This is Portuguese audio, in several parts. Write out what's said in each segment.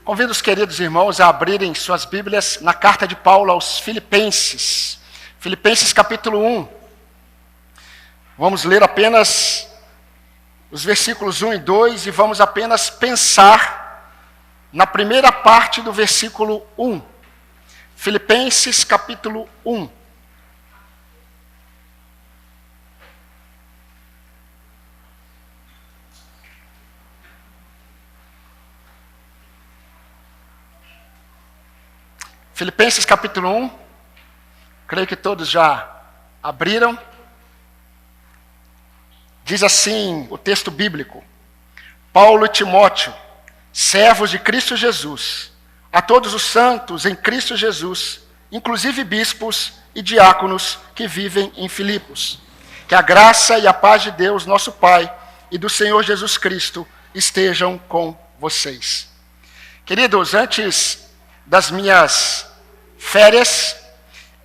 Convido os queridos irmãos a abrirem suas Bíblias na carta de Paulo aos Filipenses. Filipenses capítulo 1. Vamos ler apenas os versículos 1 e 2 e vamos apenas pensar na primeira parte do versículo 1. Filipenses capítulo 1. Filipenses capítulo 1, creio que todos já abriram. Diz assim o texto bíblico: Paulo e Timóteo, servos de Cristo Jesus, a todos os santos em Cristo Jesus, inclusive bispos e diáconos que vivem em Filipos. Que a graça e a paz de Deus, nosso Pai, e do Senhor Jesus Cristo estejam com vocês. Queridos, antes das minhas férias,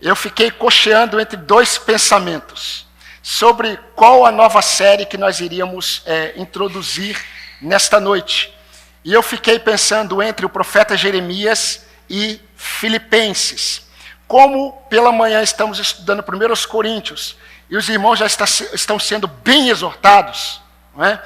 eu fiquei cocheando entre dois pensamentos sobre qual a nova série que nós iríamos introduzir nesta noite. E eu fiquei pensando entre o profeta Jeremias e Filipenses. Como pela manhã estamos estudando 1 Coríntios, e os irmãos já estão sendo bem exortados, não é?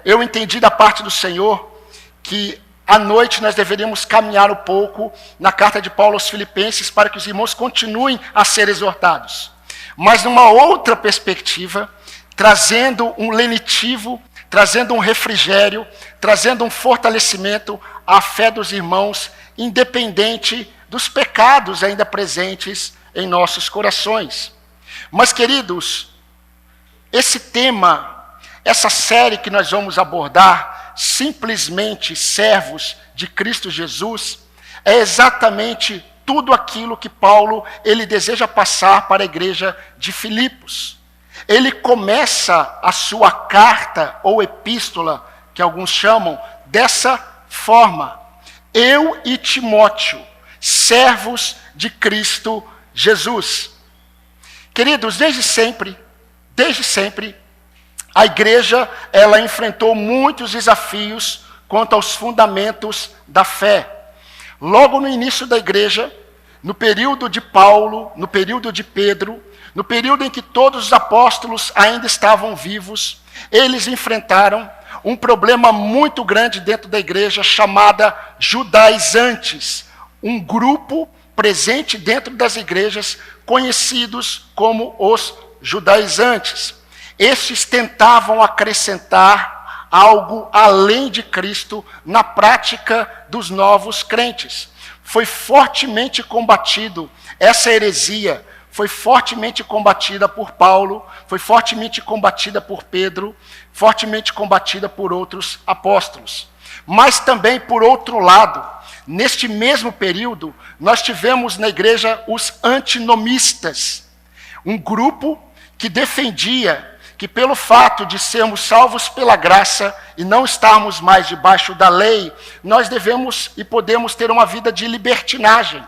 Eu entendi da parte do Senhor que à noite nós deveríamos caminhar um pouco na carta de Paulo aos Filipenses para que os irmãos continuem a ser exortados. Mas numa outra perspectiva, trazendo um lenitivo, trazendo um refrigério, trazendo um fortalecimento à fé dos irmãos, independente dos pecados ainda presentes em nossos corações. Mas, queridos, esse tema, essa série que nós vamos abordar, simplesmente servos de Cristo Jesus, é exatamente tudo aquilo que Paulo ele deseja passar para a igreja de Filipos. Ele começa a sua carta ou epístola, que alguns chamam, dessa forma: eu e Timóteo, servos de Cristo Jesus. Queridos, desde sempre, a igreja, ela enfrentou muitos desafios quanto aos fundamentos da fé. Logo no início da igreja, no período de Paulo, no período de Pedro, no período em que todos os apóstolos ainda estavam vivos, eles enfrentaram um problema muito grande dentro da igreja chamada judaizantes, um grupo presente dentro das igrejas conhecidos como os judaizantes. Estes tentavam acrescentar algo além de Cristo na prática dos novos crentes. Foi fortemente combatido essa heresia, foi fortemente combatida por Paulo, foi fortemente combatida por Pedro, fortemente combatida por outros apóstolos. Mas também, por outro lado, neste mesmo período, nós tivemos na igreja os antinomistas, um grupo que defendia que pelo fato de sermos salvos pela graça e não estarmos mais debaixo da lei, nós devemos e podemos ter uma vida de libertinagem.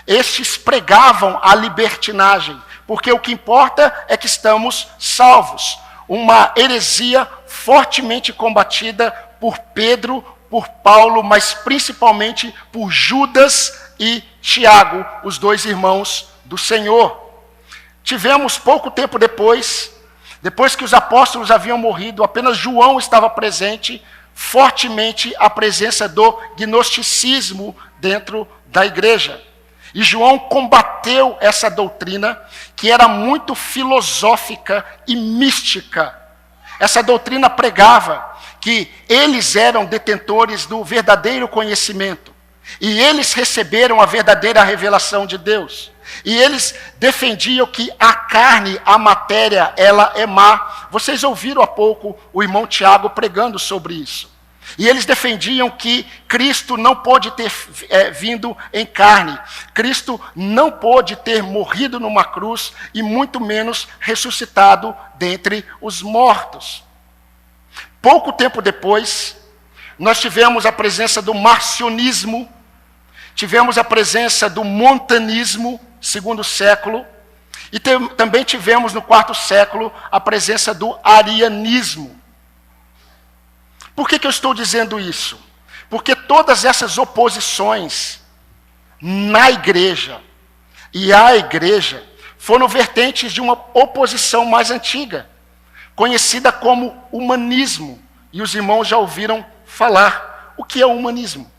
Estes pregavam a libertinagem, porque o que importa é que estamos salvos. Uma heresia fortemente combatida por Pedro, por Paulo, mas principalmente por Judas e Tiago, os dois irmãos do Senhor. Tivemos pouco tempo depois que os apóstolos haviam morrido, apenas João estava presente, fortemente a presença do gnosticismo dentro da igreja. E João combateu essa doutrina que era muito filosófica e mística. Essa doutrina pregava que eles eram detentores do verdadeiro conhecimento. E eles receberam a verdadeira revelação de Deus. E eles defendiam que a carne, a matéria, ela é má. Vocês ouviram há pouco o irmão Tiago pregando sobre isso. E eles defendiam que Cristo não pôde ter vindo em carne. Cristo não pôde ter morrido numa cruz e muito menos ressuscitado dentre os mortos. Pouco tempo depois, nós tivemos a presença do marcionismo, tivemos a presença do montanismo, segundo século, e também tivemos no quarto século a presença do arianismo. Por que eu estou dizendo isso? Porque todas essas oposições na igreja e à igreja foram vertentes de uma oposição mais antiga, conhecida como humanismo. E os irmãos já ouviram falar. O que é o humanismo?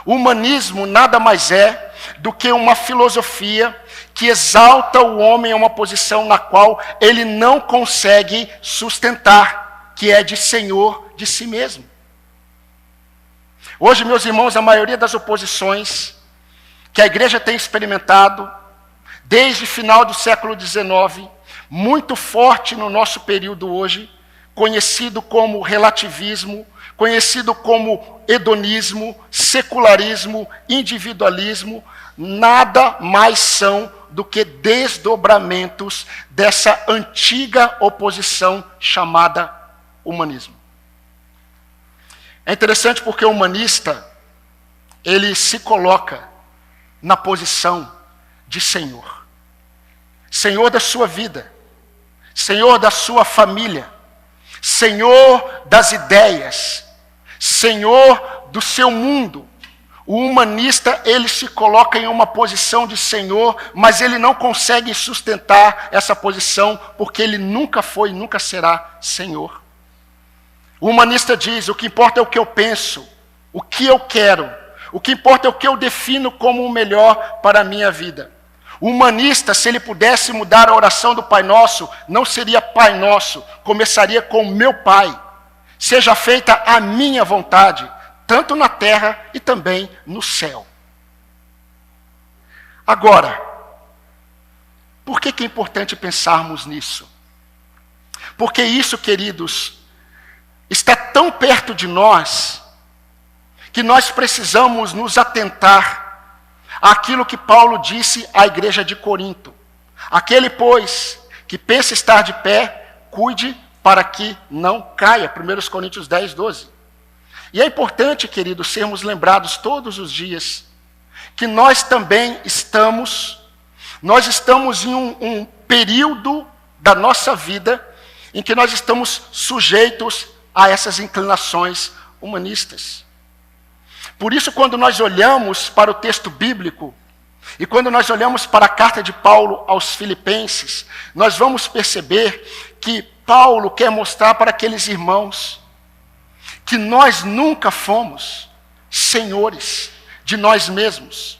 O humanismo nada mais é do que uma filosofia que exalta o homem a uma posição na qual ele não consegue sustentar, que é de senhor de si mesmo. Hoje, meus irmãos, a maioria das oposições que a igreja tem experimentado, desde o final do século XIX, muito forte no nosso período hoje, conhecido como relativismo, conhecido como hedonismo, secularismo, individualismo, nada mais são do que desdobramentos dessa antiga oposição chamada humanismo. É interessante porque o humanista, ele se coloca na posição de Senhor. Senhor da sua vida, Senhor da sua família, Senhor das ideias, Senhor do seu mundo. O humanista, ele se coloca em uma posição de Senhor, mas ele não consegue sustentar essa posição, porque ele nunca foi e nunca será Senhor. O humanista diz, o que importa é o que eu penso, o que eu quero, o que importa é o que eu defino como o melhor para a minha vida. O humanista, se ele pudesse mudar a oração do Pai Nosso, não seria Pai Nosso, começaria com meu Pai. Seja feita a minha vontade, tanto na terra e também no céu. Agora, por que é importante pensarmos nisso? Porque isso, queridos, está tão perto de nós, que nós precisamos nos atentar àquilo que Paulo disse à igreja de Corinto. Aquele, pois, que pensa estar de pé, cuide para que não caia. 1 Coríntios 10, 12. E é importante, queridos, sermos lembrados todos os dias que nós também estamos em um período da nossa vida em que nós estamos sujeitos a essas inclinações humanistas. Por isso, quando nós olhamos para o texto bíblico, e quando nós olhamos para a carta de Paulo aos Filipenses, nós vamos perceber que Paulo quer mostrar para aqueles irmãos que nós nunca fomos senhores de nós mesmos,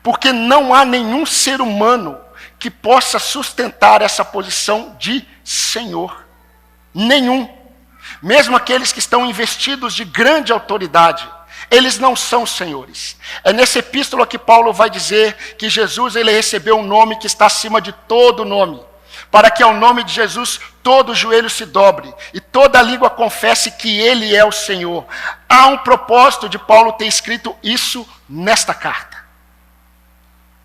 porque não há nenhum ser humano que possa sustentar essa posição de senhor. Nenhum. Mesmo aqueles que estão investidos de grande autoridade, eles não são senhores. É nessa epístola que Paulo vai dizer que Jesus, ele recebeu um nome que está acima de todo nome, para que ao nome de Jesus todo joelho se dobre e toda língua confesse que ele é o Senhor. Há um propósito de Paulo ter escrito isso nesta carta.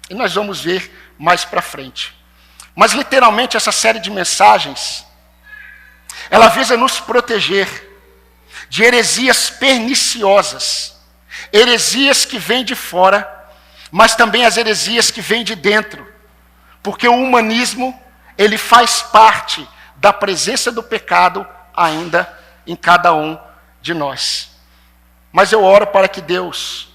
E nós vamos ver mais para frente. Mas literalmente essa série de mensagens, ela visa nos proteger de heresias perniciosas, heresias que vêm de fora, mas também as heresias que vêm de dentro, porque o humanismo, ele faz parte da presença do pecado ainda em cada um de nós. Mas eu oro para que Deus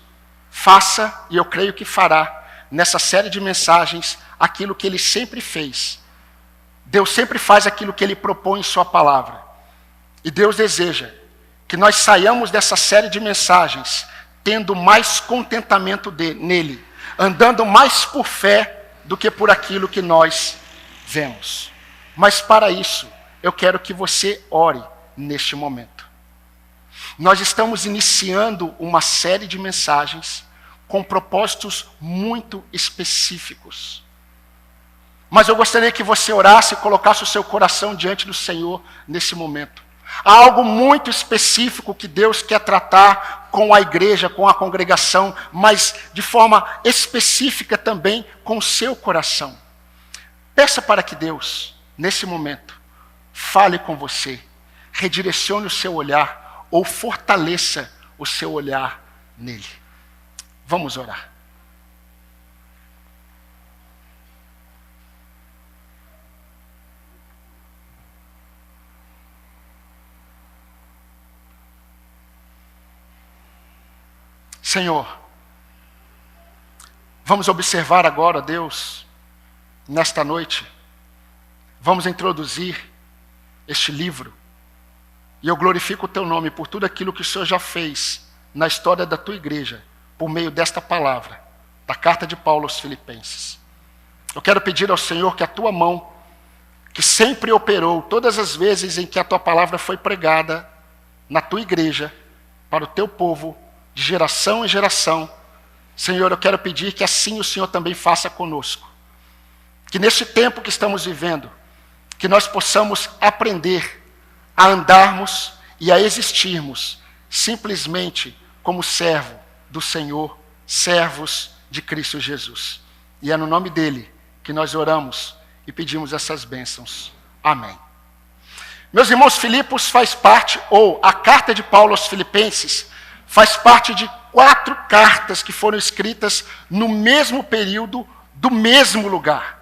faça, e eu creio que fará, nessa série de mensagens, aquilo que Ele sempre fez. Deus sempre faz aquilo que Ele propõe em Sua palavra. E Deus deseja que nós saiamos dessa série de mensagens tendo mais contentamento nele, andando mais por fé do que por aquilo que nós vemos. Mas para isso, eu quero que você ore neste momento. Nós estamos iniciando uma série de mensagens com propósitos muito específicos. Mas eu gostaria que você orasse e colocasse o seu coração diante do Senhor nesse momento. Há algo muito específico que Deus quer tratar com a igreja, com a congregação, mas de forma específica também com o seu coração. Peça para que Deus, nesse momento, fale com você, redirecione o seu olhar ou fortaleça o seu olhar nele. Vamos orar. Senhor, vamos observar agora, Deus, nesta noite, vamos introduzir este livro, e eu glorifico o teu nome por tudo aquilo que o Senhor já fez na história da tua igreja, por meio desta palavra, da carta de Paulo aos Filipenses. Eu quero pedir ao Senhor que a tua mão, que sempre operou todas as vezes em que a tua palavra foi pregada na tua igreja, para o teu povo, de geração em geração, Senhor, eu quero pedir que assim o Senhor também faça conosco. Que neste tempo que estamos vivendo, que nós possamos aprender a andarmos e a existirmos simplesmente como servo do Senhor, servos de Cristo Jesus. E é no nome dele que nós oramos e pedimos essas bênçãos. Amém. Meus irmãos, Filipos faz parte, ou a carta de Paulo aos Filipenses, faz parte de 4 cartas que foram escritas no mesmo período, do mesmo lugar.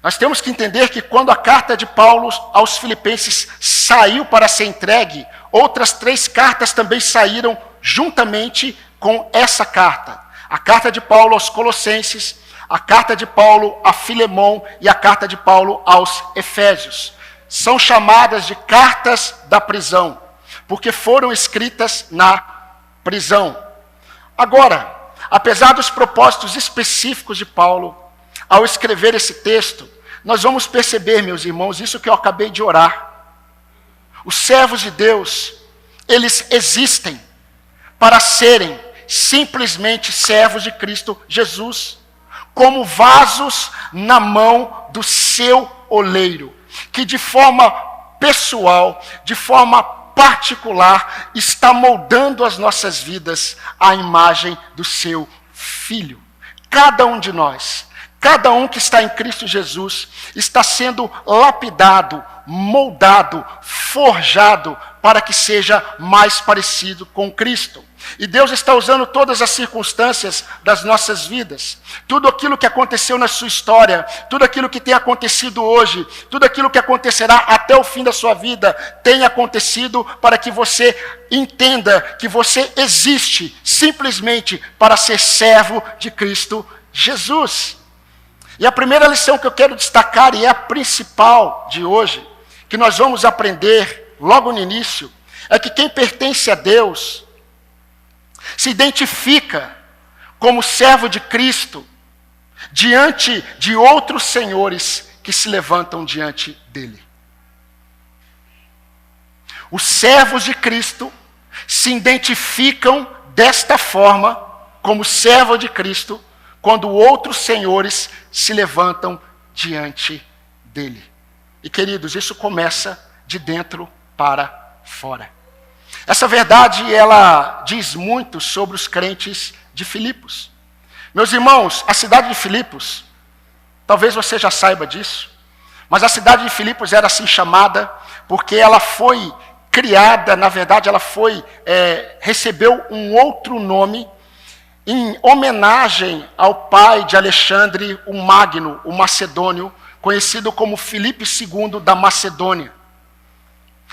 Nós temos que entender que quando a carta de Paulo aos Filipenses saiu para ser entregue, outras 3 cartas também saíram juntamente com essa carta. A carta de Paulo aos Colossenses, a carta de Paulo a Filemão e a carta de Paulo aos Efésios. São chamadas de cartas da prisão, porque foram escritas na prisão. Agora, apesar dos propósitos específicos de Paulo, ao escrever esse texto, nós vamos perceber, meus irmãos, isso que eu acabei de orar. Os servos de Deus, eles existem para serem simplesmente servos de Cristo Jesus, como vasos na mão do seu oleiro, que de forma pessoal, de forma particular, está moldando as nossas vidas à imagem do seu Filho. Cada um de nós, cada um que está em Cristo Jesus, está sendo lapidado, moldado, forjado, para que seja mais parecido com Cristo. E Deus está usando todas as circunstâncias das nossas vidas. Tudo aquilo que aconteceu na sua história, tudo aquilo que tem acontecido hoje, tudo aquilo que acontecerá até o fim da sua vida, tem acontecido para que você entenda que você existe simplesmente para ser servo de Cristo Jesus. E a primeira lição que eu quero destacar, e é a principal de hoje, que nós vamos aprender logo no início, é que quem pertence a Deus se identifica como servo de Cristo diante de outros senhores que se levantam diante dele. Os servos de Cristo se identificam desta forma como servo de Cristo quando outros senhores se levantam diante dele. E queridos, isso começa de dentro para fora. Essa verdade, ela diz muito sobre os crentes de Filipos. Meus irmãos, a cidade de Filipos, talvez você já saiba disso, mas a cidade de Filipos era assim chamada porque ela foi criada, na verdade ela recebeu um outro nome em homenagem ao pai de Alexandre o Magno, o macedônio, conhecido como Filipe II da Macedônia.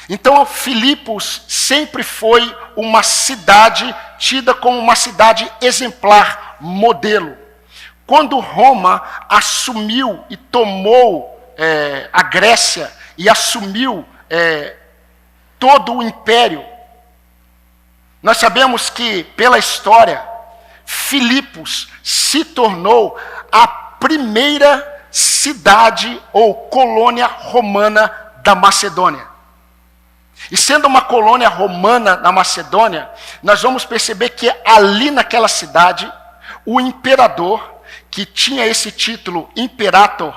Então, Filipos sempre foi uma cidade tida como uma cidade exemplar, modelo. Quando Roma assumiu e tomou a Grécia e assumiu todo o império, nós sabemos que, pela história, Filipos se tornou a primeira cidade ou colônia romana da Macedônia. E sendo uma colônia romana na Macedônia, nós vamos perceber que ali naquela cidade, o imperador, que tinha esse título imperator,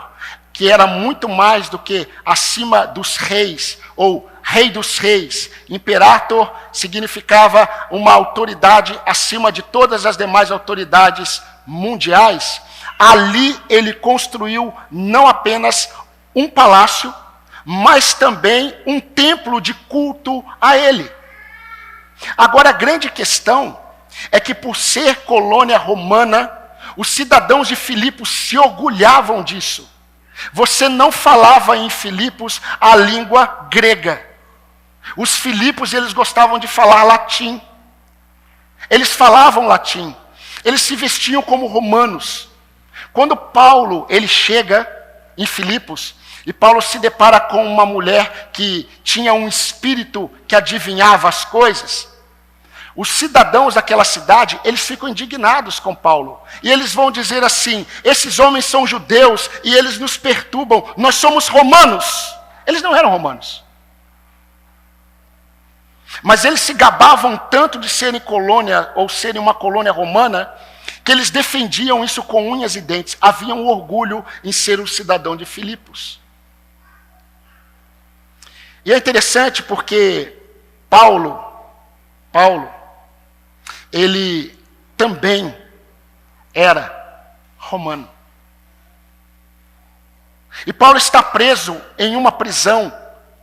que era muito mais do que acima dos reis, ou rei dos reis. Imperator significava uma autoridade acima de todas as demais autoridades mundiais. Ali ele construiu não apenas um palácio, mas também um templo de culto a ele. Agora, a grande questão é que, por ser colônia romana, os cidadãos de Filipos se orgulhavam disso. Você não falava em Filipos a língua grega. Os Filipos, eles gostavam de falar latim. Eles falavam latim. Eles se vestiam como romanos. Quando Paulo ele chega em Filipos, e Paulo se depara com uma mulher que tinha um espírito que adivinhava as coisas, os cidadãos daquela cidade, eles ficam indignados com Paulo. E eles vão dizer assim: esses homens são judeus e eles nos perturbam, nós somos romanos. Eles não eram romanos. Mas eles se gabavam tanto de serem colônia, ou serem uma colônia romana, que eles defendiam isso com unhas e dentes. Havia um orgulho em ser um cidadão de Filipos. E é interessante porque Paulo, ele também era romano. E Paulo está preso em uma prisão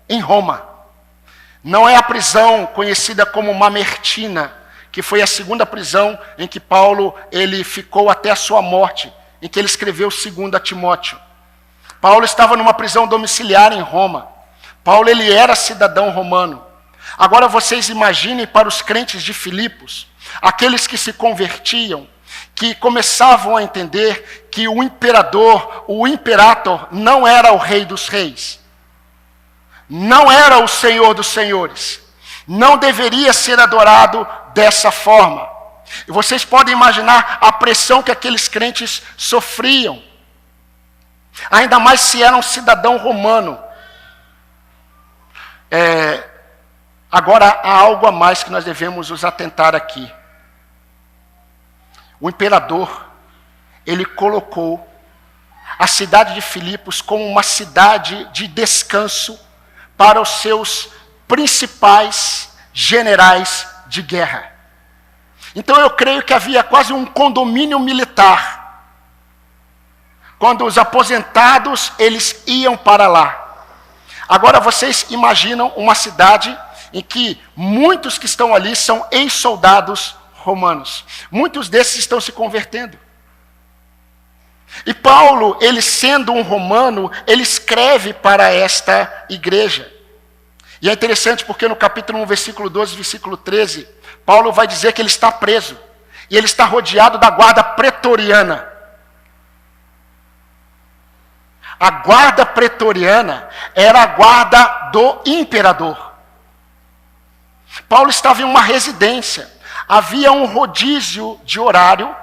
em Roma. Não é a prisão conhecida como Mamertina, que foi a segunda prisão em que Paulo ele ficou até a sua morte, em que ele escreveu 2 Timóteo. Paulo estava numa prisão domiciliar em Roma. Paulo ele era cidadão romano. Agora vocês imaginem para os crentes de Filipos, aqueles que se convertiam, que começavam a entender que o imperador, o imperator, não era o rei dos reis. Não era o Senhor dos senhores. Não deveria ser adorado dessa forma. E vocês podem imaginar a pressão que aqueles crentes sofriam. Ainda mais se era um cidadão romano. Agora há algo a mais que nós devemos nos atentar aqui. O imperador, ele colocou a cidade de Filipos como uma cidade de descanso para os seus principais generais de guerra. Então eu creio que havia quase um condomínio militar. Quando os aposentados, eles iam para lá. Agora vocês imaginam uma cidade em que muitos que estão ali são ex-soldados romanos. Muitos desses estão se convertendo. E Paulo, ele sendo um romano, ele escreve para esta igreja. E é interessante porque no capítulo 1, versículo 12, versículo 13, Paulo vai dizer que ele está preso. E ele está rodeado da guarda pretoriana. A guarda pretoriana era a guarda do imperador. Paulo estava em uma residência. Havia um rodízio de horário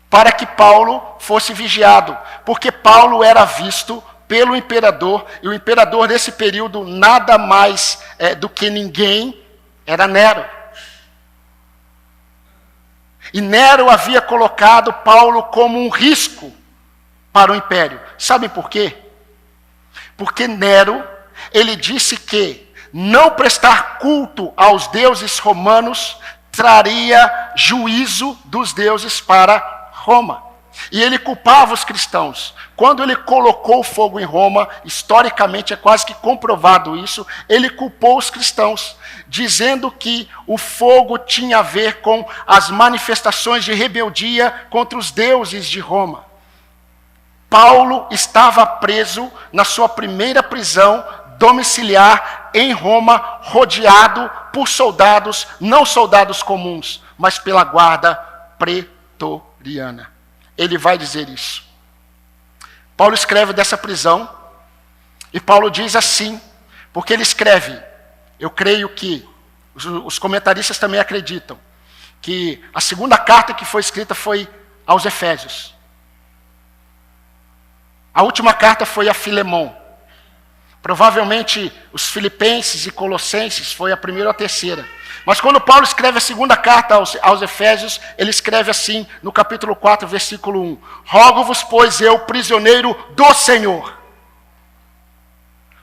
para que Paulo fosse vigiado. Porque Paulo era visto pelo imperador. E o imperador desse período, nada mais do que ninguém, era Nero. E Nero havia colocado Paulo como um risco para o império. Sabem por quê? Porque Nero, ele disse que não prestar culto aos deuses romanos traria juízo dos deuses para Roma. E ele culpava os cristãos. Quando ele colocou fogo em Roma, historicamente é quase que comprovado isso, ele culpou os cristãos, dizendo que o fogo tinha a ver com as manifestações de rebeldia contra os deuses de Roma. Paulo estava preso na sua primeira prisão domiciliar em Roma, rodeado por soldados, não soldados comuns, mas pela guarda pretoriana. Ele vai dizer isso. Paulo escreve dessa prisão, e Paulo diz assim, porque ele escreve, eu creio que, os comentaristas também acreditam, que a segunda carta que foi escrita foi aos Efésios. A última carta foi a Filemão. Provavelmente os Filipenses e Colossenses foi a primeira ou a terceira. Mas quando Paulo escreve a segunda carta aos Efésios, ele escreve assim, no capítulo 4, versículo 1. Rogo-vos, pois eu, prisioneiro do Senhor.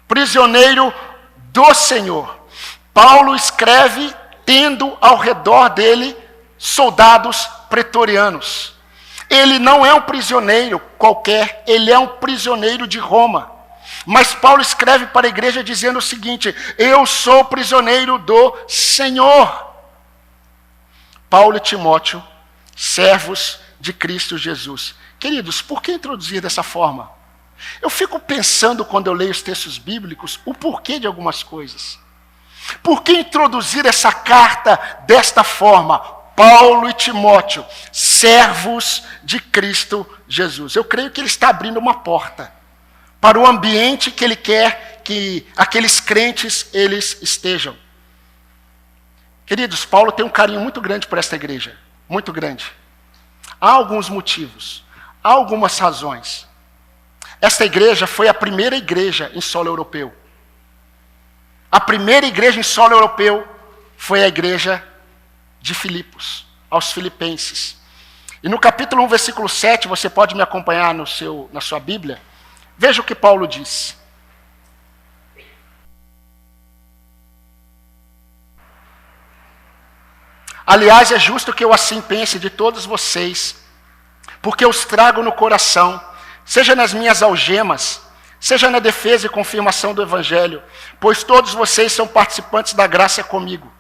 Prisioneiro do Senhor. Paulo escreve tendo ao redor dele soldados pretorianos. Ele não é um prisioneiro qualquer, ele é um prisioneiro de Roma. Mas Paulo escreve para a igreja dizendo o seguinte: eu sou prisioneiro do Senhor. Paulo e Timóteo, servos de Cristo Jesus. Queridos, por que introduzir dessa forma? Eu fico pensando quando eu leio os textos bíblicos, o porquê de algumas coisas. Por que introduzir essa carta desta forma? Paulo e Timóteo, servos de Cristo Jesus. Eu creio que ele está abrindo uma porta para o ambiente que ele quer que aqueles crentes eles estejam. Queridos, Paulo tem um carinho muito grande por esta igreja, muito grande. Há alguns motivos, há algumas razões. Esta igreja foi a primeira igreja em solo europeu. A primeira igreja em solo europeu foi a igreja de Filipos, aos filipenses. E no capítulo 1, versículo 7, você pode me acompanhar na sua Bíblia. Veja o que Paulo diz. Aliás, é justo que eu assim pense de todos vocês, porque os trago no coração, seja nas minhas algemas, seja na defesa e confirmação do Evangelho, pois todos vocês são participantes da graça comigo.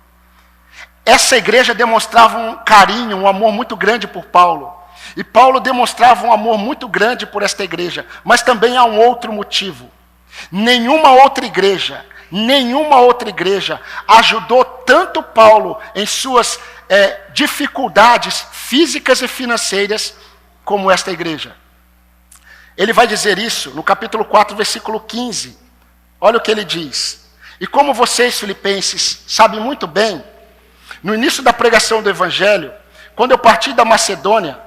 Essa igreja demonstrava um carinho, um amor muito grande por Paulo. E Paulo demonstrava um amor muito grande por esta igreja. Mas também há um outro motivo. Nenhuma outra igreja ajudou tanto Paulo em suas dificuldades físicas e financeiras como esta igreja. Ele vai dizer isso no capítulo 4, versículo 15. Olha o que ele diz. E como vocês, filipenses, sabem muito bem, no início da pregação do Evangelho, quando eu parti da Macedônia,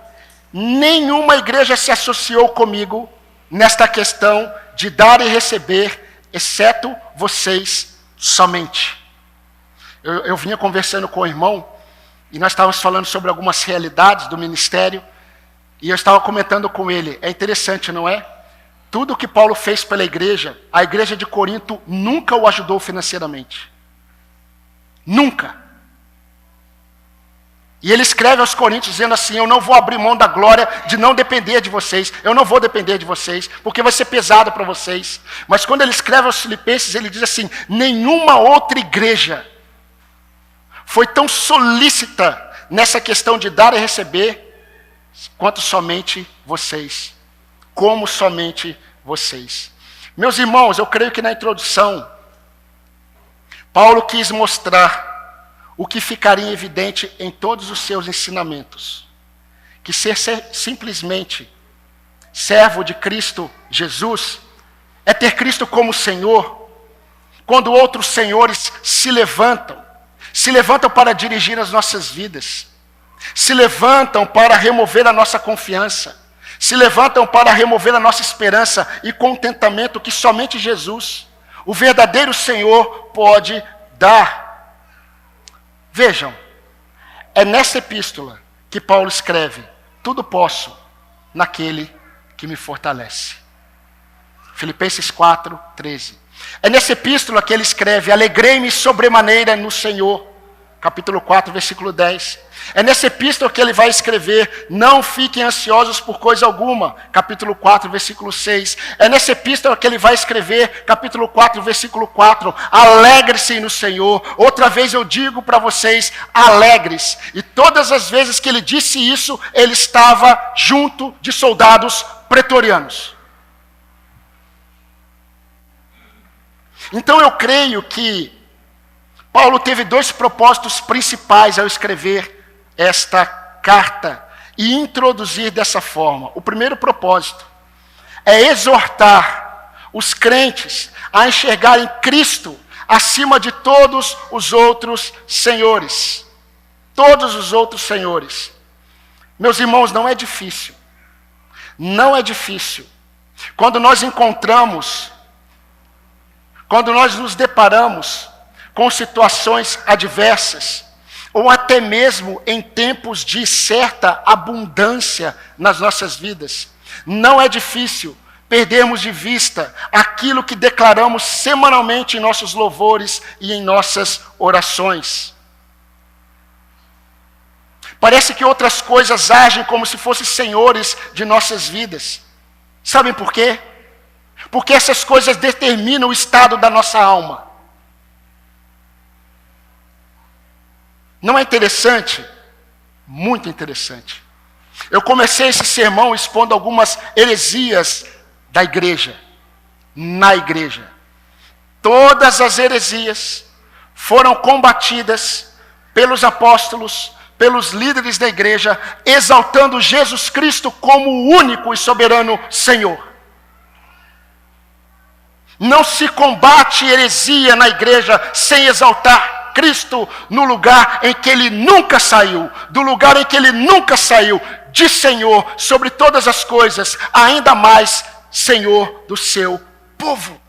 nenhuma igreja se associou comigo nesta questão de dar e receber, exceto vocês somente. Eu vinha conversando com o irmão, e nós estávamos falando sobre algumas realidades do ministério, e eu estava comentando com ele, é interessante, não é? Tudo que Paulo fez pela igreja, a igreja de Corinto nunca o ajudou financeiramente. Nunca. E ele escreve aos Coríntios dizendo assim, eu não vou abrir mão da glória de não depender de vocês, eu não vou depender de vocês, porque vai ser pesado para vocês. Mas quando ele escreve aos Filipenses, ele diz assim, nenhuma outra igreja foi tão solícita nessa questão de dar e receber, quanto somente vocês. Como somente vocês. Meus irmãos, eu creio que na introdução, Paulo quis mostrar o que ficaria evidente em todos os seus ensinamentos. Que ser simplesmente servo de Cristo Jesus é ter Cristo como Senhor, quando outros senhores se levantam para dirigir as nossas vidas, se levantam para remover a nossa confiança, se levantam para remover a nossa esperança e contentamento que somente Jesus, o verdadeiro Senhor, pode dar. Vejam, é nessa epístola que Paulo escreve, tudo posso naquele que me fortalece. Filipenses 4, 13. É nessa epístola que ele escreve, alegrei-me sobremaneira no Senhor. Capítulo 4, versículo 10. É nessa epístola que ele vai escrever, não fiquem ansiosos por coisa alguma. Capítulo 4, versículo 6. É nessa epístola que ele vai escrever, capítulo 4, versículo 4. Alegre-se no Senhor. Outra vez eu digo para vocês, alegres. E todas as vezes que ele disse isso, ele estava junto de soldados pretorianos. Então eu creio que Paulo teve dois propósitos principais ao escrever esta carta e introduzir dessa forma. O primeiro propósito é exortar os crentes a enxergarem Cristo acima de todos os outros senhores. Todos os outros senhores. Meus irmãos, não é difícil. Não é difícil. Quando nós nos deparamos com situações adversas, ou até mesmo em tempos de certa abundância nas nossas vidas, não é difícil perdermos de vista aquilo que declaramos semanalmente em nossos louvores e em nossas orações. Parece que outras coisas agem como se fossem senhores de nossas vidas. Sabem por quê? Porque essas coisas determinam o estado da nossa alma. Não é interessante? Muito interessante. Eu comecei esse sermão expondo algumas heresias da igreja, na igreja. Todas as heresias foram combatidas pelos apóstolos, pelos líderes da igreja, exaltando Jesus Cristo como o único e soberano Senhor. Não se combate heresia na igreja sem exaltar Cristo no lugar em que Ele nunca saiu, do lugar em que Ele nunca saiu, de Senhor sobre todas as coisas, ainda mais Senhor do seu povo.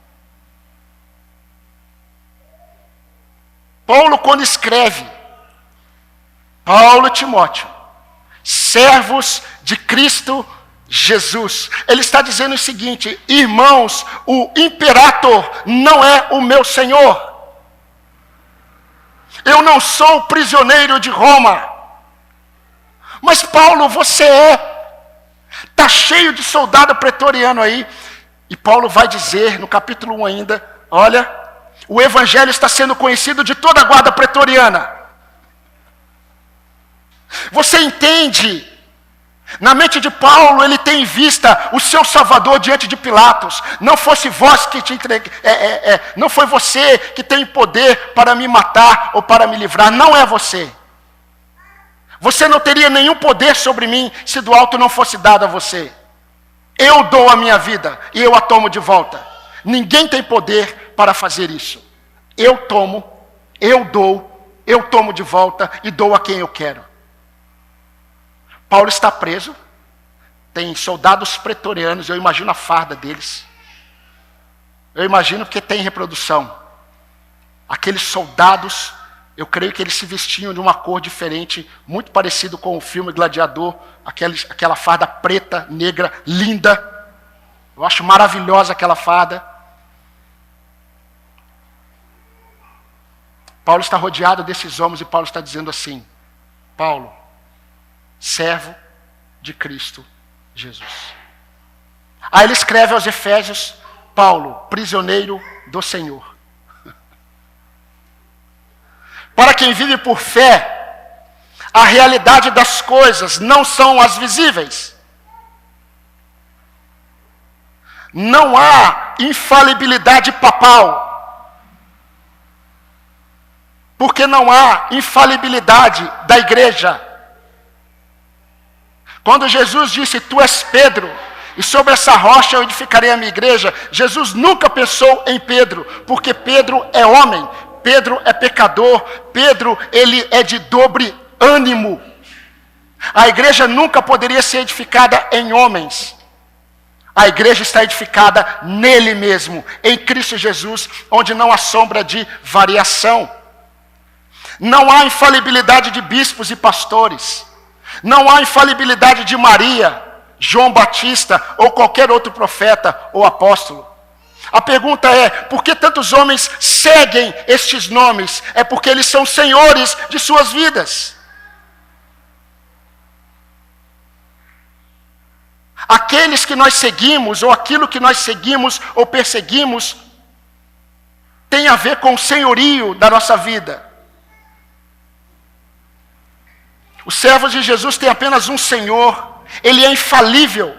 Paulo, quando escreve, Paulo e Timóteo, servos de Cristo Jesus, ele está dizendo o seguinte: irmãos, o imperator não é o meu Senhor. Eu não sou prisioneiro de Roma. Mas Paulo, você é. Está cheio de soldado pretoriano aí. E Paulo vai dizer no capítulo 1 ainda, olha, o evangelho está sendo conhecido de toda a guarda pretoriana. Você entende? Na mente de Paulo, ele tem em vista o seu Salvador diante de Pilatos. Não fosse vós que te entregue, não foi você que tem poder para me matar ou para me livrar. Não é você. Você não teria nenhum poder sobre mim se do alto não fosse dado a você. Eu dou a minha vida e eu a tomo de volta. Ninguém tem poder para fazer isso. Eu tomo, eu dou, eu tomo de volta e dou a quem eu quero. Paulo está preso, tem soldados pretorianos, eu imagino a farda deles. Eu imagino porque tem reprodução. Aqueles soldados, eu creio que eles se vestiam de uma cor diferente, muito parecido com o filme Gladiador, aquela farda preta, negra, linda. Eu acho maravilhosa aquela farda. Paulo está rodeado desses homens e Paulo está dizendo assim: Paulo, servo de Cristo Jesus. Aí ele escreve aos Efésios: Paulo, prisioneiro do Senhor. Para quem vive por fé, a realidade das coisas não são as visíveis. Não há infalibilidade papal. Porque não há infalibilidade da igreja. Quando Jesus disse: tu és Pedro, e sobre essa rocha eu edificarei a minha igreja, Jesus nunca pensou em Pedro, porque Pedro é homem, Pedro é pecador, Pedro, ele é de dobre ânimo. A igreja nunca poderia ser edificada em homens. A igreja está edificada nele mesmo, em Cristo Jesus, onde não há sombra de variação. Não há infalibilidade de bispos e pastores. Não há infalibilidade de Maria, João Batista ou qualquer outro profeta ou apóstolo. A pergunta é: por que tantos homens seguem estes nomes? É porque eles são senhores de suas vidas. Aqueles que nós seguimos, ou aquilo que nós seguimos ou perseguimos, tem a ver com o senhorio da nossa vida. Os servos de Jesus têm apenas um Senhor. Ele é infalível.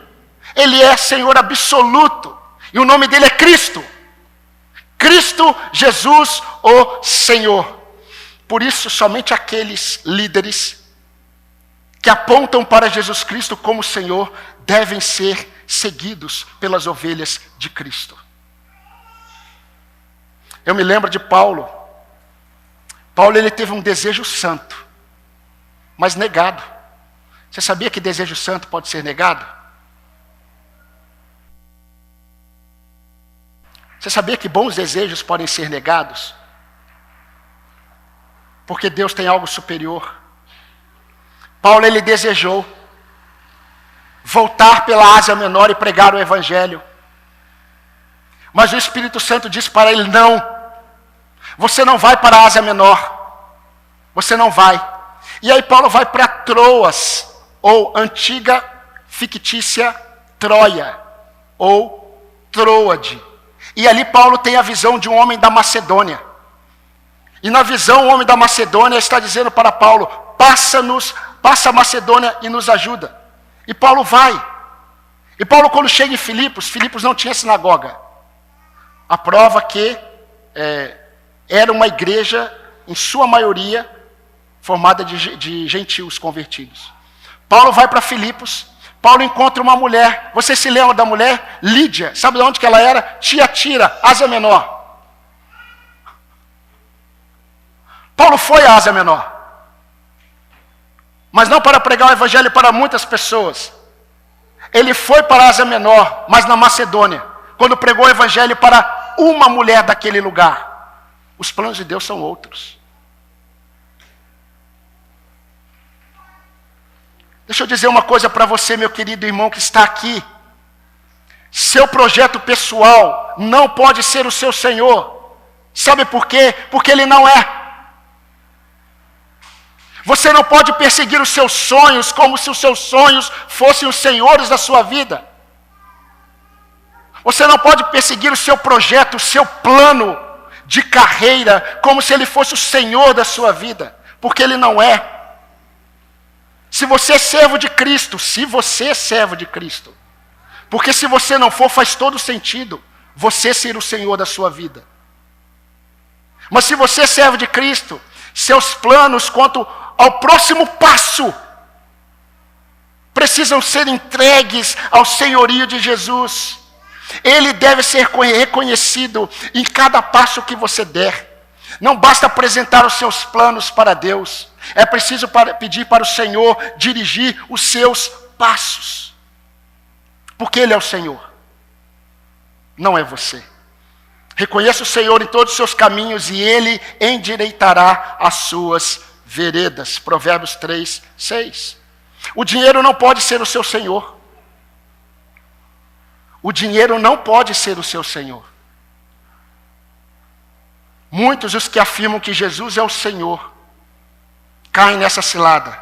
Ele é Senhor absoluto. E o nome dele é Cristo. Cristo Jesus, o Senhor. Por isso, somente aqueles líderes que apontam para Jesus Cristo como Senhor devem ser seguidos pelas ovelhas de Cristo. Eu me lembro de Paulo. Paulo, ele teve um desejo santo, mas negado. Você sabia que desejo santo pode ser negado? Você sabia que bons desejos podem ser negados? Porque Deus tem algo superior. Paulo, ele desejou voltar pela Ásia Menor e pregar o Evangelho. Mas o Espírito Santo disse para ele: não, você não vai para a Ásia Menor. Você não vai. E aí Paulo vai para Troas, ou antiga fictícia Troia, ou Troade. E ali Paulo tem a visão de um homem da Macedônia. E na visão o homem da Macedônia está dizendo para Paulo: passa a Macedônia e nos ajuda. E Paulo vai. E Paulo, quando chega em Filipos não tinha sinagoga. A prova que era uma igreja, em sua maioria, formada de gentios convertidos. Paulo vai para Filipos. Paulo encontra uma mulher. Você se lembra da mulher? Lídia. Sabe de onde que ela era? Tiatira, Ásia Menor. Paulo foi à Ásia Menor. Mas não para pregar o evangelho para muitas pessoas. Ele foi para a Ásia Menor, mas na Macedônia, quando pregou o evangelho para uma mulher daquele lugar. Os planos de Deus são outros. Deixa eu dizer uma coisa para você, meu querido irmão que está aqui. Seu projeto pessoal não pode ser o seu Senhor. Sabe por quê? Porque Ele não é. Você não pode perseguir os seus sonhos como se os seus sonhos fossem os senhores da sua vida. Você não pode perseguir o seu projeto, o seu plano de carreira como se ele fosse o senhor da sua vida, porque ele não é. Se você é servo de Cristo, porque se você não for, faz todo sentido você ser o senhor da sua vida. Mas se você é servo de Cristo, seus planos quanto ao próximo passo precisam ser entregues ao senhorio de Jesus. Ele deve ser reconhecido em cada passo que você der. Não basta apresentar os seus planos para Deus. É preciso pedir para o Senhor dirigir os seus passos. Porque Ele é o Senhor. Não é você. Reconheça o Senhor em todos os seus caminhos e Ele endireitará as suas veredas. Provérbios 3, 6. O dinheiro não pode ser o seu Senhor. O dinheiro não pode ser o seu Senhor. Muitos os que afirmam que Jesus é o Senhor caem nessa cilada.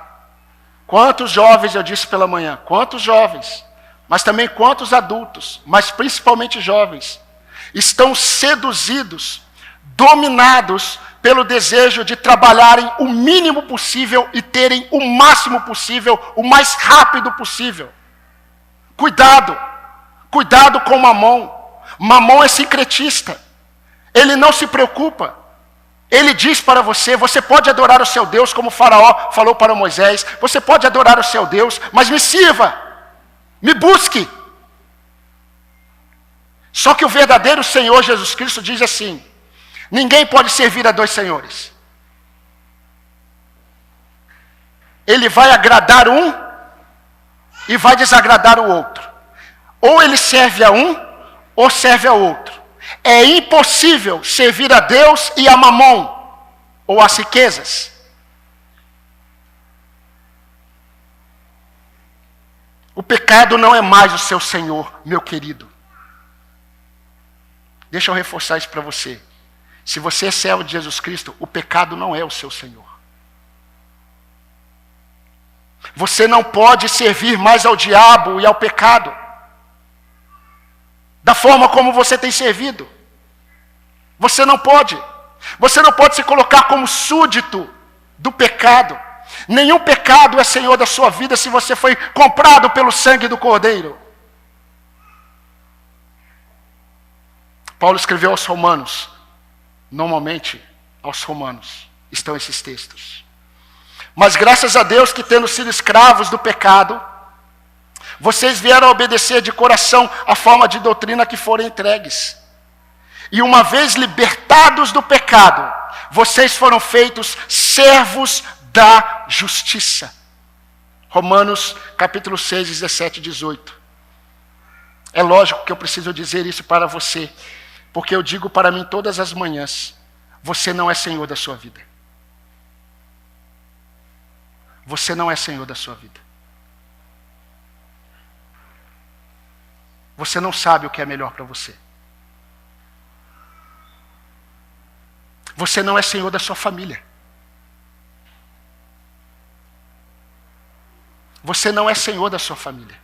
Quantos jovens, eu disse pela manhã, quantos jovens, mas também quantos adultos, mas principalmente jovens, estão seduzidos, dominados pelo desejo de trabalharem o mínimo possível e terem o máximo possível, o mais rápido possível. Cuidado com Mamon. Mamon é sincretista. Ele não se preocupa. Ele diz para você, você pode adorar o seu Deus, como o faraó falou para Moisés, você pode adorar o seu Deus, mas me sirva, me busque. Só que o verdadeiro Senhor Jesus Cristo diz assim, ninguém pode servir a dois senhores. Ele vai agradar um e vai desagradar o outro. Ou ele serve a um, ou serve a outro. É impossível servir a Deus e a Mamon, ou às riquezas. O pecado não é mais o seu Senhor, meu querido. Deixa eu reforçar isso para você. Se você é servo de Jesus Cristo, o pecado não é o seu Senhor. Você não pode servir mais ao diabo e ao pecado da forma como você tem servido. Você não pode. Você não pode se colocar como súdito do pecado. Nenhum pecado é senhor da sua vida se você foi comprado pelo sangue do Cordeiro. Paulo escreveu aos Romanos. Normalmente, aos Romanos estão esses textos. Mas graças a Deus que, tendo sido escravos do pecado, vocês vieram a obedecer de coração a forma de doutrina que foram entregues. E uma vez libertados do pecado, vocês foram feitos servos da justiça. Romanos capítulo 6, 17 e 18. É lógico que eu preciso dizer isso para você, porque eu digo para mim todas as manhãs, você não é senhor da sua vida. Você não é senhor da sua vida. Você não sabe o que é melhor para você. Você não é senhor da sua família. Você não é senhor da sua família.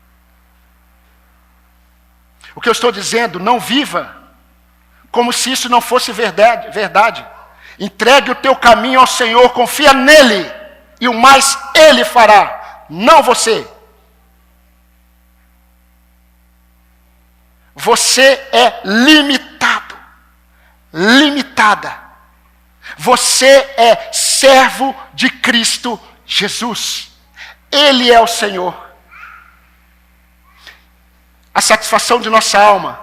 O que eu estou dizendo, não viva como se isso não fosse verdade. Entregue o teu caminho ao Senhor, confia nele, e o mais ele fará, não você. Você é limitado, limitada. Você é servo de Cristo Jesus. Ele é o Senhor. A satisfação de nossa alma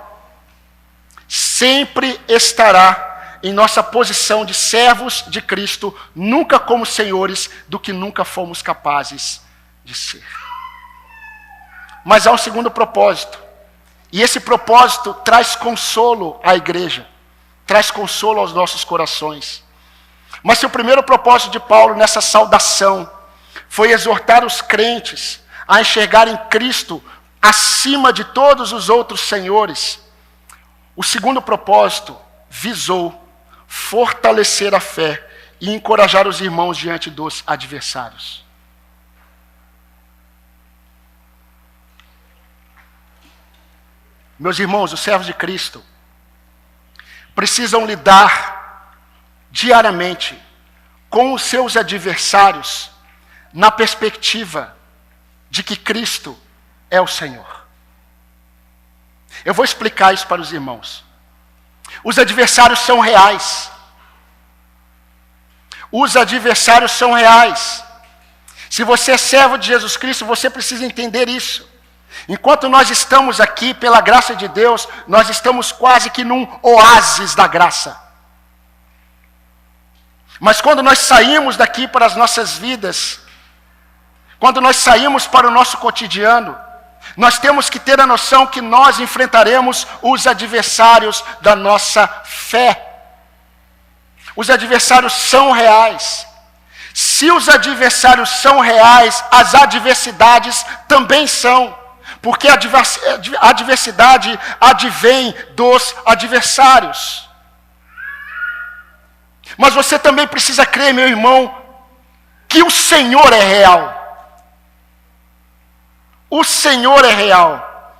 sempre estará em nossa posição de servos de Cristo, nunca como senhores do que nunca fomos capazes de ser. Mas há um segundo propósito. E esse propósito traz consolo à igreja, traz consolo aos nossos corações. Mas se o primeiro propósito de Paulo nessa saudação foi exortar os crentes a enxergarem Cristo acima de todos os outros senhores, o segundo propósito visou fortalecer a fé e encorajar os irmãos diante dos adversários. Meus irmãos, os servos de Cristo precisam lidar diariamente com os seus adversários na perspectiva de que Cristo é o Senhor. Eu vou explicar isso para os irmãos. Os adversários são reais. Os adversários são reais. Se você é servo de Jesus Cristo, você precisa entender isso. Enquanto nós estamos aqui, pela graça de Deus, nós estamos quase que num oásis da graça. Mas quando nós saímos daqui para as nossas vidas, quando nós saímos para o nosso cotidiano, nós temos que ter a noção que nós enfrentaremos os adversários da nossa fé. Os adversários são reais. Se os adversários são reais, as adversidades também são. Porque a adversidade advém dos adversários. Mas você também precisa crer, meu irmão, que o Senhor é real. O Senhor é real.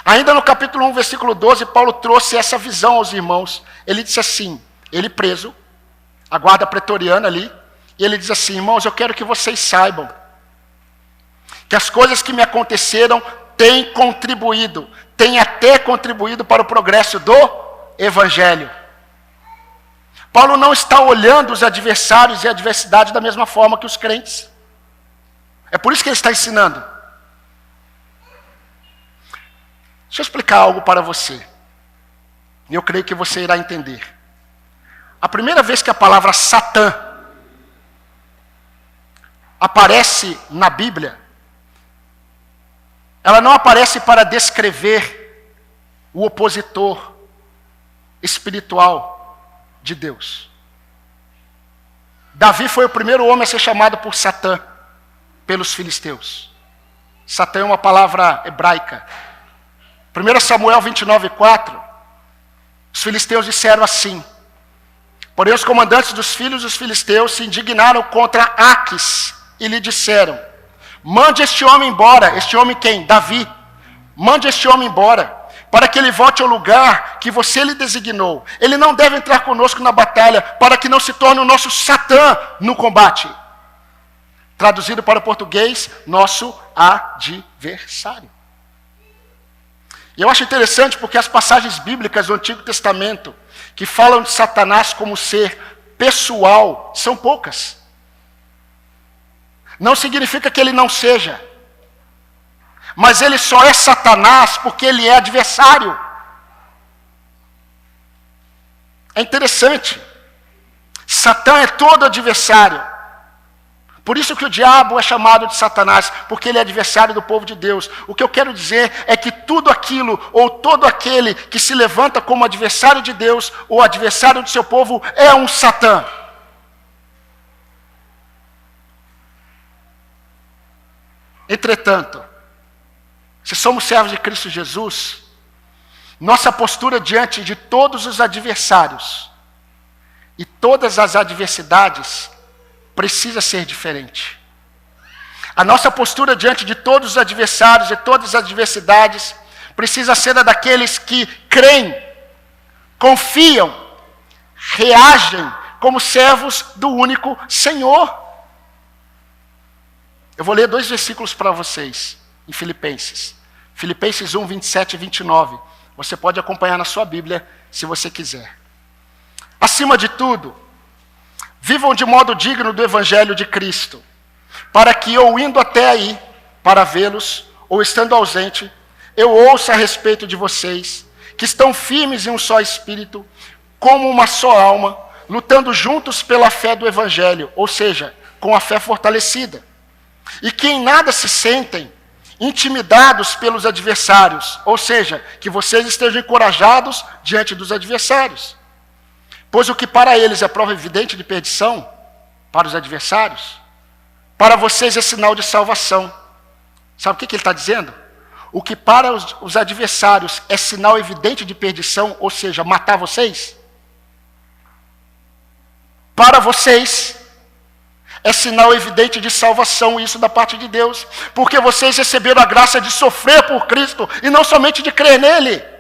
Ainda no capítulo 1, versículo 12, Paulo trouxe essa visão aos irmãos. Ele disse assim, ele preso, a guarda pretoriana ali, e ele diz assim: irmãos, eu quero que vocês saibam que as coisas que me aconteceram têm até contribuído para o progresso do Evangelho. Paulo não está olhando os adversários e a adversidade da mesma forma que os crentes. É por isso que ele está ensinando. Deixa eu explicar algo para você. E eu creio que você irá entender. A primeira vez que a palavra Satã aparece na Bíblia, ela não aparece para descrever o opositor espiritual de Deus. Davi foi o primeiro homem a ser chamado por Satã, pelos filisteus. Satã é uma palavra hebraica. 1 Samuel 29:4, os filisteus disseram assim: porém os comandantes dos filhos dos filisteus se indignaram contra Aques e lhe disseram: mande este homem embora. Este homem quem? Davi. Mande este homem embora, para que ele volte ao lugar que você lhe designou. Ele não deve entrar conosco na batalha, para que não se torne o nosso Satã no combate. Traduzido para o português, nosso adversário. E eu acho interessante porque as passagens bíblicas do Antigo Testamento, que falam de Satanás como ser pessoal, são poucas. Não significa que ele não seja. Mas ele só é Satanás porque ele é adversário. É interessante. Satã é todo adversário. Por isso que o diabo é chamado de Satanás, porque ele é adversário do povo de Deus. O que eu quero dizer é que tudo aquilo, ou todo aquele que se levanta como adversário de Deus, ou adversário do seu povo, é um Satã. Entretanto, se somos servos de Cristo Jesus, nossa postura diante de todos os adversários e todas as adversidades precisa ser diferente. A nossa postura diante de todos os adversários e todas as adversidades precisa ser a daqueles que creem, confiam, reagem como servos do único Senhor. Eu vou ler 2 versículos para vocês, em Filipenses. Filipenses 1, 27 e 29. Você pode acompanhar na sua Bíblia, se você quiser. Acima de tudo, Vivam de modo digno do evangelho de Cristo, para que eu indo até aí, para vê-los, ou estando ausente, eu ouça a respeito de vocês, que estão firmes em um só espírito, como uma só alma, lutando juntos pela fé do evangelho, ou seja, com a fé fortalecida, e que em nada se sentem intimidados pelos adversários, ou seja, que vocês estejam encorajados diante dos adversários. Pois o que para eles é prova evidente de perdição, para os adversários, para vocês é sinal de salvação. Sabe o que ele está dizendo? O que para os adversários é sinal evidente de perdição, ou seja, matar vocês, para vocês é sinal evidente de salvação, isso da parte de Deus, porque vocês receberam a graça de sofrer por Cristo e não somente de crer nele.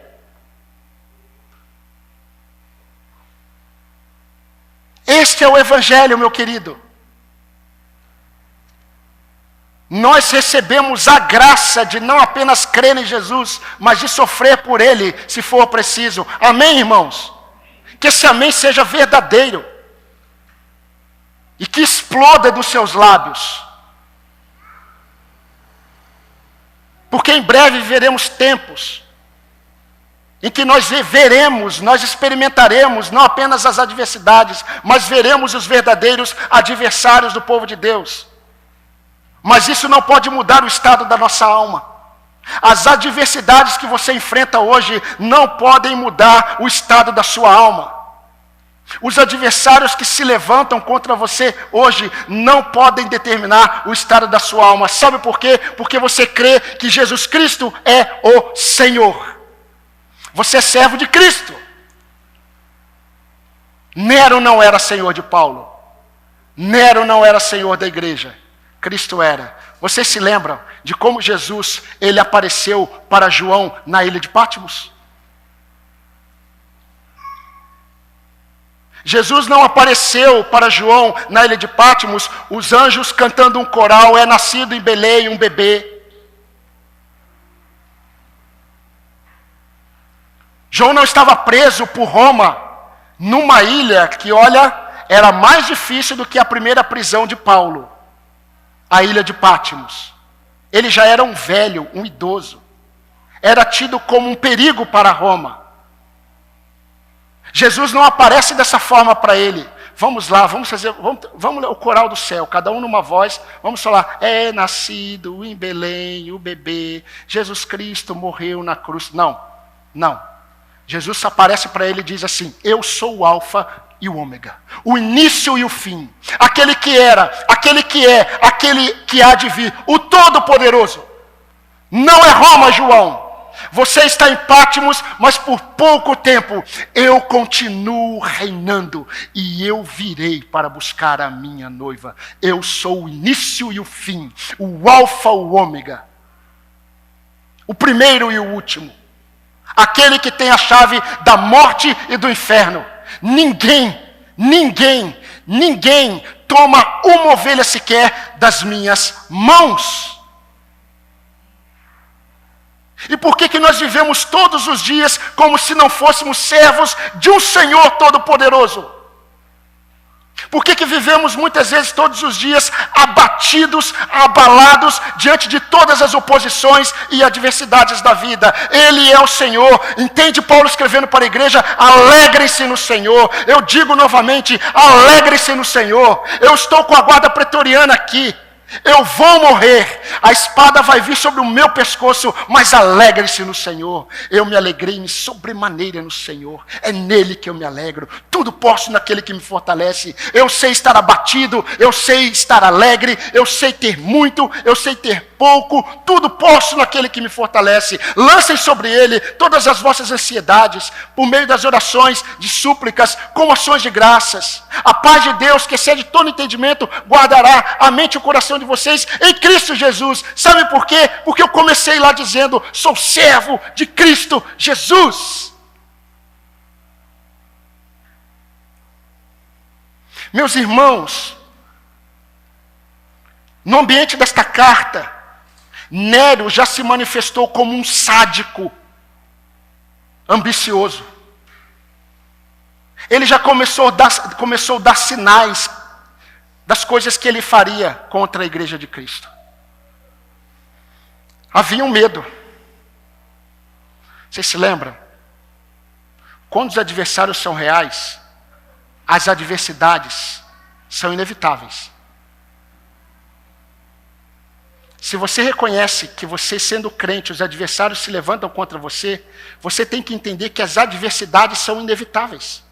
Este é o evangelho, meu querido. Nós recebemos a graça de não apenas crer em Jesus, mas de sofrer por ele, se for preciso. Amém, irmãos? Que esse amém seja verdadeiro. E que exploda dos seus lábios. Porque em breve veremos tempos em que nós veremos, nós experimentaremos não apenas as adversidades, mas veremos os verdadeiros adversários do povo de Deus. Mas isso não pode mudar o estado da nossa alma. As adversidades que você enfrenta hoje não podem mudar o estado da sua alma. Os adversários que se levantam contra você hoje não podem determinar o estado da sua alma. Sabe por quê? Porque você crê que Jesus Cristo é o Senhor. Você é servo de Cristo. Nero não era senhor de Paulo. Nero não era senhor da igreja. Cristo era. Vocês se lembram de como Jesus, ele apareceu para João na ilha de Patmos? Jesus não apareceu para João na ilha de Patmos, os anjos cantando um coral, é nascido em Belém um bebê. João não estava preso por Roma, numa ilha que, olha, era mais difícil do que a primeira prisão de Paulo, a ilha de Patmos. Ele já era um velho, um idoso. Era tido como um perigo para Roma. Jesus não aparece dessa forma para ele. Vamos lá, vamos ler o coral do céu, cada um numa voz, vamos falar, é nascido em Belém o bebê, Jesus Cristo morreu na cruz. Não. Jesus aparece para ele e diz assim, eu sou o alfa e o ômega, o início e o fim, aquele que era, aquele que é, aquele que há de vir, o Todo-Poderoso. Não é Roma, João. Você está em Patmos, mas por pouco tempo eu continuo reinando e eu virei para buscar a minha noiva. Eu sou o início e o fim, o alfa, o ômega, o primeiro e o último. Aquele que tem a chave da morte e do inferno. Ninguém toma uma ovelha sequer das minhas mãos. E por que nós vivemos todos os dias como se não fôssemos servos de um Senhor Todo-Poderoso? Por que vivemos muitas vezes todos os dias abatidos, abalados diante de todas as oposições e adversidades da vida? Ele é o Senhor. Entende Paulo escrevendo para a igreja? Alegrem-se no Senhor. Eu digo novamente, alegrem-se no Senhor. Eu estou com a guarda pretoriana aqui. Eu vou morrer, a espada vai vir sobre o meu pescoço, mas alegre-se no Senhor. Eu me alegrei sobremaneira no Senhor, é nele que eu me alegro. Tudo posso naquele que me fortalece. Eu sei estar abatido, eu sei estar alegre, eu sei ter muito, eu sei ter pouco. Tudo posso naquele que me fortalece. Lancem sobre ele todas as vossas ansiedades, por meio das orações, de súplicas, com ações de graças. A paz de Deus, que excede todo entendimento, guardará a mente e o coração de vocês em Cristo Jesus. Sabe por quê? Porque eu comecei lá dizendo, sou servo de Cristo Jesus. Meus irmãos, no ambiente desta carta, Nero já se manifestou como um sádico, ambicioso. Ele já começou a dar sinais das coisas que ele faria contra a igreja de Cristo. Havia um medo. Vocês se lembram? Quando os adversários são reais, as adversidades são inevitáveis. Se você reconhece que você, sendo crente, os adversários se levantam contra você, você tem que entender que as adversidades são inevitáveis.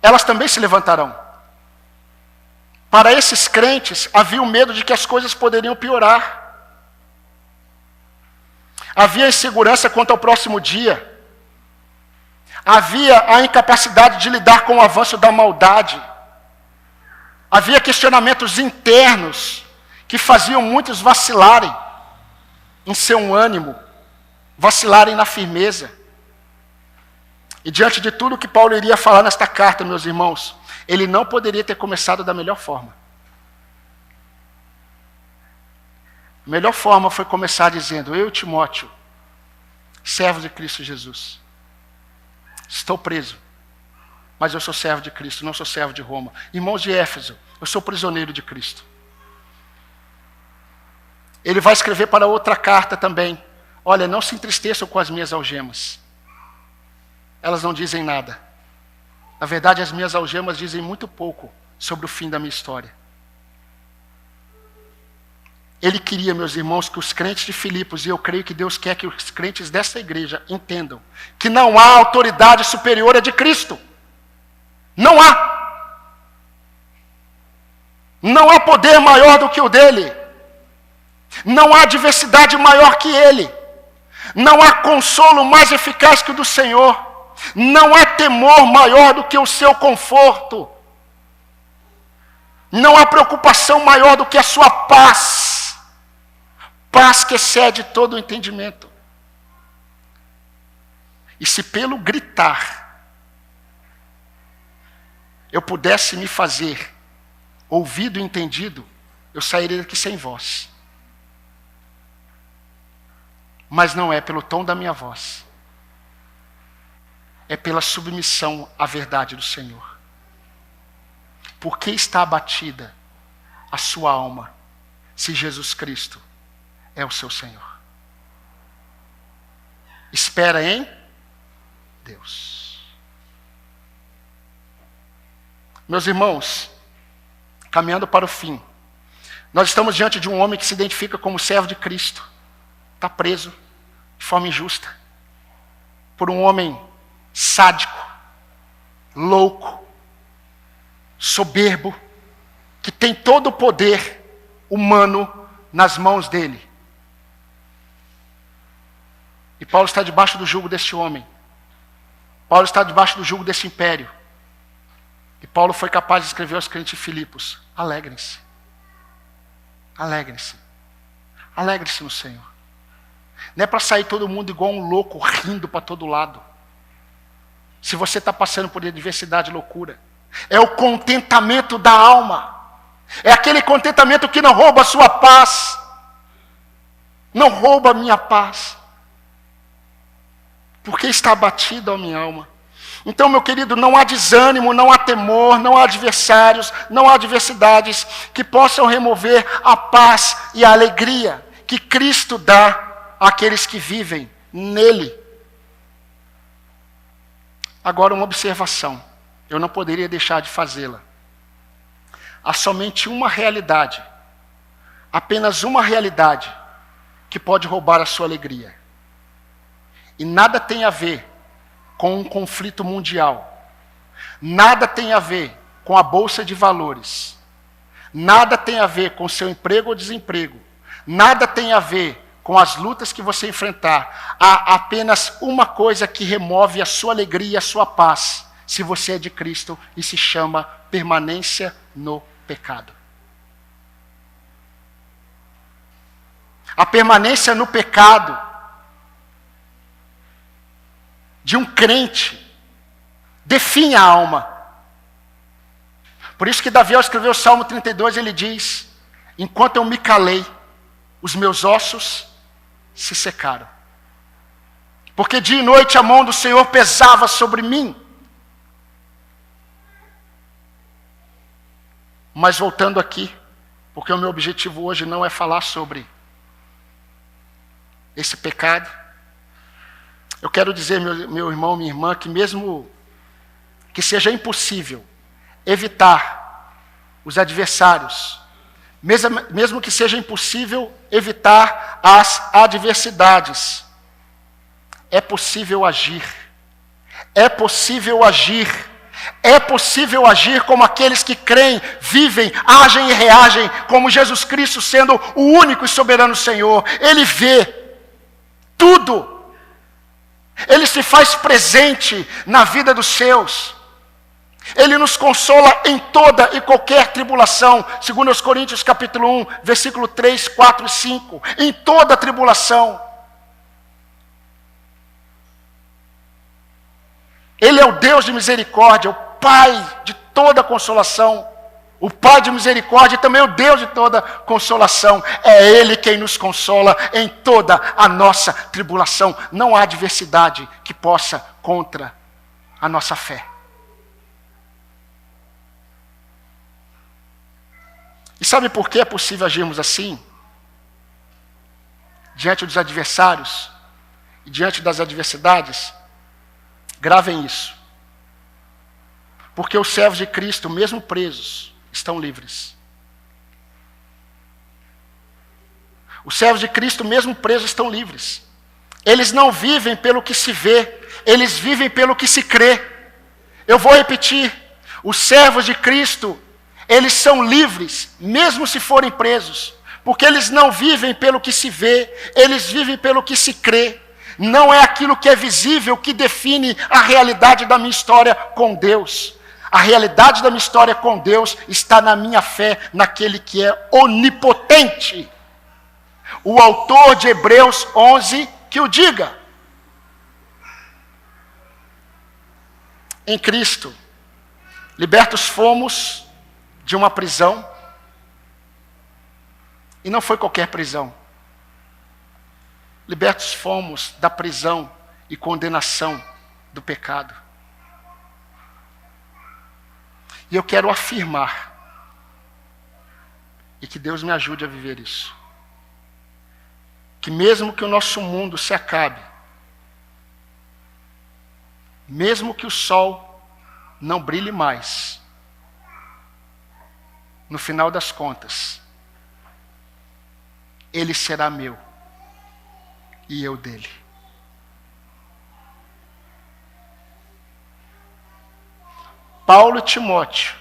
Elas também se levantarão. Para esses crentes, havia o medo de que as coisas poderiam piorar. Havia insegurança quanto ao próximo dia. Havia a incapacidade de lidar com o avanço da maldade. Havia questionamentos internos que faziam muitos vacilarem em seu ânimo, vacilarem na firmeza. E diante de tudo que Paulo iria falar nesta carta, meus irmãos, ele não poderia ter começado da melhor forma. A melhor forma foi começar dizendo: eu, Timóteo, servo de Cristo Jesus, estou preso, mas eu sou servo de Cristo, não sou servo de Roma. Irmãos de Éfeso, eu sou prisioneiro de Cristo. Ele vai escrever para outra carta também: olha, não se entristeçam com as minhas algemas. Elas não dizem nada. Na verdade, as minhas algemas dizem muito pouco sobre o fim da minha história. Ele queria, meus irmãos, que os crentes de Filipos, e eu creio que Deus quer que os crentes dessa igreja entendam que não há autoridade superior à de Cristo. Não há. Não há poder maior do que o dele. Não há diversidade maior que ele. Não há consolo mais eficaz que o do Senhor. Não há temor maior do que o seu conforto. Não há preocupação maior do que a sua paz. Paz que excede todo o entendimento. E se pelo gritar eu pudesse me fazer ouvido e entendido, eu sairia daqui sem voz. Mas não é pelo tom da minha voz. É pela submissão à verdade do Senhor. Por que está abatida a sua alma, se Jesus Cristo é o seu Senhor? Espera em Deus. Meus irmãos, caminhando para o fim, nós estamos diante de um homem que se identifica como servo de Cristo. Está preso de forma injusta por um homem sádico, louco, soberbo, que tem todo o poder humano nas mãos dele. E Paulo está debaixo do jugo deste homem. Paulo está debaixo do jugo desse império. E Paulo foi capaz de escrever aos crentes de Filipos: alegrem-se. Alegrem-se. Alegre-se no Senhor. Não é para sair todo mundo igual um louco, rindo para todo lado. Se você está passando por adversidade e loucura, é o contentamento da alma. É aquele contentamento que não rouba a sua paz. Não rouba a minha paz. Porque está abatida a minha alma. Então, meu querido, não há desânimo, não há temor, não há adversários, não há adversidades que possam remover a paz e a alegria que Cristo dá àqueles que vivem nele. Agora, uma observação. Eu não poderia deixar de fazê-la. Há somente uma realidade, apenas uma realidade, que pode roubar a sua alegria. E nada tem a ver com um conflito mundial. Nada tem a ver com a bolsa de valores. Nada tem a ver com seu emprego ou desemprego. Nada tem a ver com as lutas que você enfrentar. Há apenas uma coisa que remove a sua alegria e a sua paz, se você é de Cristo, e se chama permanência no pecado. A permanência no pecado de um crente define a alma. Por isso que Davi, ao escrever o Salmo 32, ele diz: enquanto eu me calei, os meus ossos se secaram. Porque dia e noite a mão do Senhor pesava sobre mim. Mas voltando aqui, porque o meu objetivo hoje não é falar sobre esse pecado. Eu quero dizer, meu irmão, minha irmã, que mesmo que seja impossível evitar os adversários, mesmo que seja impossível evitar as adversidades, é possível agir. É possível agir. É possível agir como aqueles que creem, vivem, agem e reagem como Jesus Cristo sendo o único e soberano Senhor. Ele vê tudo. Ele se faz presente na vida dos seus. Ele nos consola em toda e qualquer tribulação. Segundo aos Coríntios capítulo 1, versículo 3, 4 e 5. Em toda tribulação. Ele é o Deus de misericórdia, o Pai de toda consolação. O Pai de misericórdia e também o Deus de toda consolação. É Ele quem nos consola em toda a nossa tribulação. Não há adversidade que possa contra a nossa fé. E sabe por que é possível agirmos assim? Diante dos adversários e diante das adversidades? Gravem isso. Porque os servos de Cristo, mesmo presos, estão livres. Os servos de Cristo, mesmo presos, estão livres. Eles não vivem pelo que se vê, eles vivem pelo que se crê. Eu vou repetir. Os servos de Cristo, eles são livres, mesmo se forem presos. Porque eles não vivem pelo que se vê, eles vivem pelo que se crê. Não é aquilo que é visível que define a realidade da minha história com Deus. A realidade da minha história com Deus está na minha fé, naquele que é onipotente. O autor de Hebreus 11, que o diga. Em Cristo, libertos fomos de uma prisão. E não foi qualquer prisão. Libertos fomos da prisão e condenação do pecado. E eu quero afirmar, e que Deus me ajude a viver isso, que mesmo que o nosso mundo se acabe, mesmo que o sol não brilhe mais, no final das contas, Ele será meu. E eu dele. Paulo e Timóteo,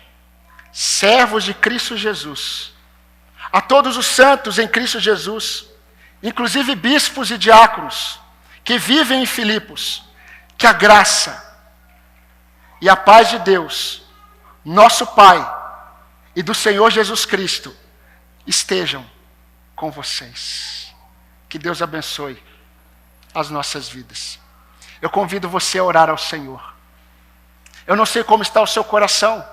servos de Cristo Jesus, a todos os santos em Cristo Jesus, inclusive bispos e diáconos, que vivem em Filipos, que a graça e a paz de Deus, nosso Pai, e do Senhor Jesus Cristo, estejam com vocês. Que Deus abençoe as nossas vidas. Eu convido você a orar ao Senhor. Eu não sei como está o seu coração.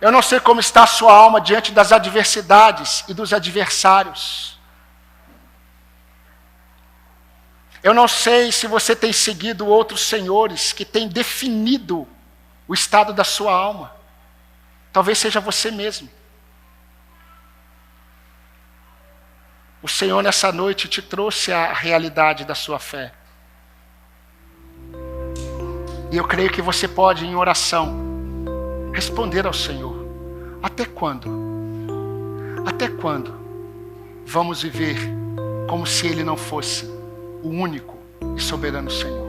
Eu não sei como está a sua alma diante das adversidades e dos adversários. Eu não sei se você tem seguido outros senhores que têm definido o estado da sua alma. Talvez seja você mesmo. O Senhor nessa noite te trouxe a realidade da sua fé. E eu creio que você pode, em oração, responder ao Senhor. Até quando? Até quando vamos viver como se Ele não fosse o único e soberano Senhor?